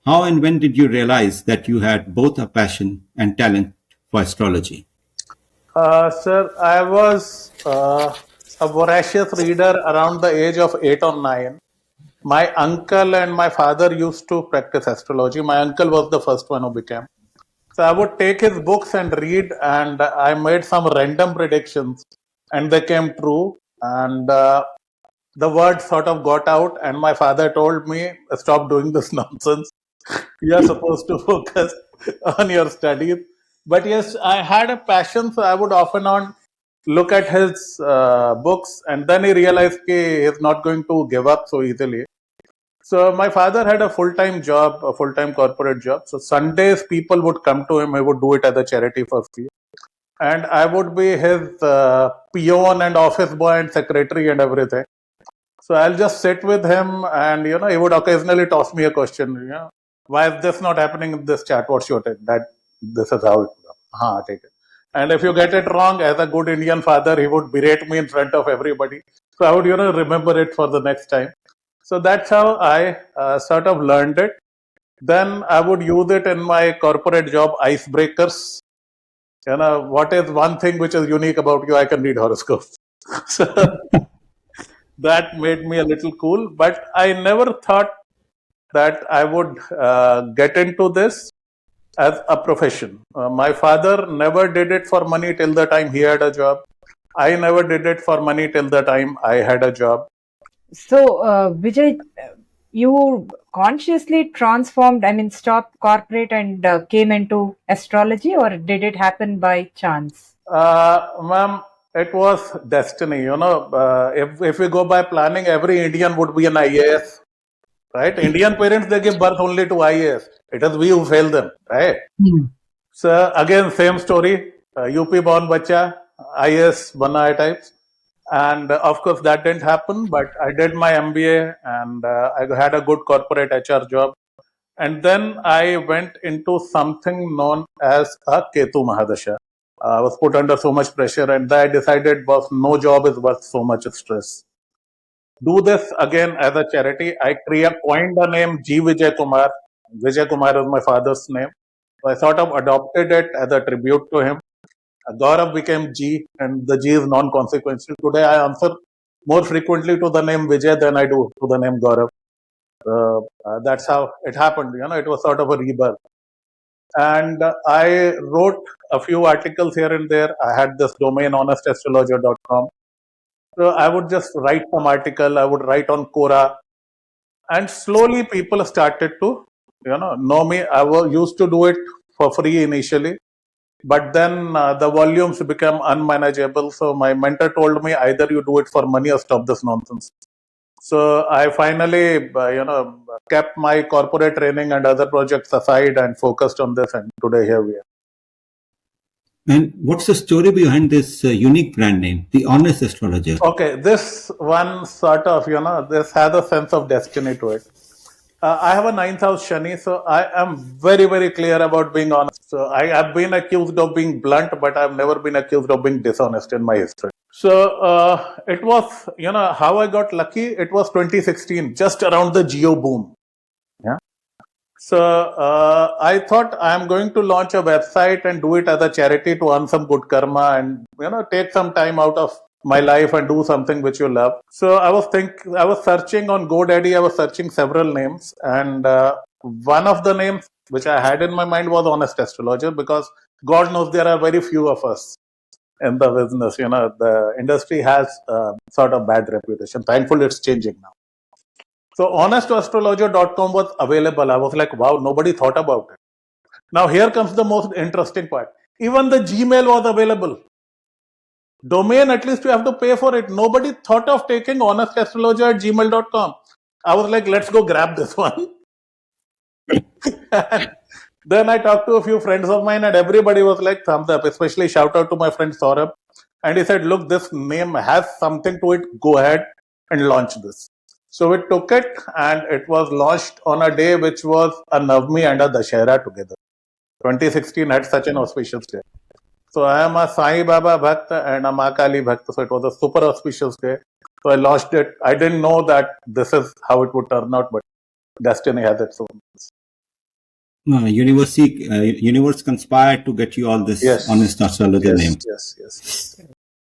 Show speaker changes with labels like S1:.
S1: How and when did you realize that you had both a passion and talent for astrology?
S2: Sir, I was a voracious reader around the age of 8 or 9. My uncle and my father used to practice astrology. My uncle was the first one who became. So I would take his books and read, and I made some random predictions, and they came true. And the word sort of got out, and my father told me, "Stop doing this nonsense. You are supposed to focus on your studies." But yes, I had a passion, so I would often on look at his books, and then he realized he is not going to give up so easily. So my father had a full-time job, a full-time corporate job. So Sundays people would come to him. He would do it as a charity for free, and I would be his peon and office boy and secretary and everything. So I'll just sit with him, and he would occasionally toss me a question. Why is this not happening in this chat? What's your take? That this is how it. Take it. And if you get it wrong, as a good Indian father, he would berate me in front of everybody. So I would, remember it for the next time. So that's how I sort of learned it. Then I would use it in my corporate job, icebreakers. What is one thing which is unique about you? I can read horoscopes. So that made me a little cool. But I never thought that I would get into this as a profession. My father never did it for money till the time he had a job. I never did it for money till the time I had a job.
S3: So, Vijay, you consciously transformed, I mean, stopped corporate and came into astrology, or did it happen by chance?
S2: Ma'am, it was destiny. If we go by planning, every Indian would be an IAS, right? Indian parents, they give birth only to IAS. It is we who fail them, right? So again, same story. UP born bacha, IAS bana types. And of course, that didn't happen, but I did my MBA, and I had a good corporate HR job. And then I went into something known as a Ketu Mahadasha. I was put under so much pressure, and I decided, boss, no job is worth so much stress. Do this again as a charity. I coined the name G. Vijay Kumar. Vijay Kumar is my father's name. So I sort of adopted it as a tribute to him. Gaurav became G, and the G is non-consequential. Today, I answer more frequently to the name Vijay than I do to the name Gaurav. That's how it happened. It was sort of a rebirth. And I wrote a few articles here and there. I had this domain, honestastrologer.com. So I would just write some article. I would write on Quora, and slowly people started to, know me. Used to do it for free initially, but then the volumes become unmanageable. So my mentor told me, either you do it for money or stop this nonsense. So I finally, kept my corporate training and other projects aside and focused on this. And today here we are.
S1: And what's the story behind this unique brand name, The Honest Astrologer?
S2: Okay, this one sort of, this has a sense of destiny to it. I have a ninth house Shani, so I am very, very clear about being honest. So I have been accused of being blunt, but I've never been accused of being dishonest in my history. So it was, how I got lucky. It was 2016, just around the Geo boom. Yeah. So I thought I'm going to launch a website and do it as a charity to earn some good karma and take some time out of my life and do something which you love. So I was searching on GoDaddy. I was searching several names, and one of the names which I had in my mind was Honest Astrologer, because God knows there are very few of us in the business. The industry has sort of bad reputation. Thankfully, it's changing now. So honestastrologer.com was available. I was like, wow, nobody thought about it. Now here comes the most interesting part. Even the Gmail was available. Domain, at least you have to pay for it. Nobody thought of taking honestastrologer@gmail.com. I was like, let's go grab this one. Then I talked to a few friends of mine, and everybody was like, thumbs up, especially shout out to my friend Saurabh. And he said, look, this name has something to it. Go ahead and launch this. So we took it, and it was launched on a day which was a Navami and a Dashera together. 2016 had such an auspicious day. So I am a Sai Baba Bhakt and a Ma Kali Bhakt. So it was a super auspicious day. So I launched it. I didn't know that this is how it would turn out, but destiny has its own.
S1: Universe conspired to get you all this
S2: Yes,
S1: honest astrologer
S2: yes,
S1: name.
S2: yes, yes.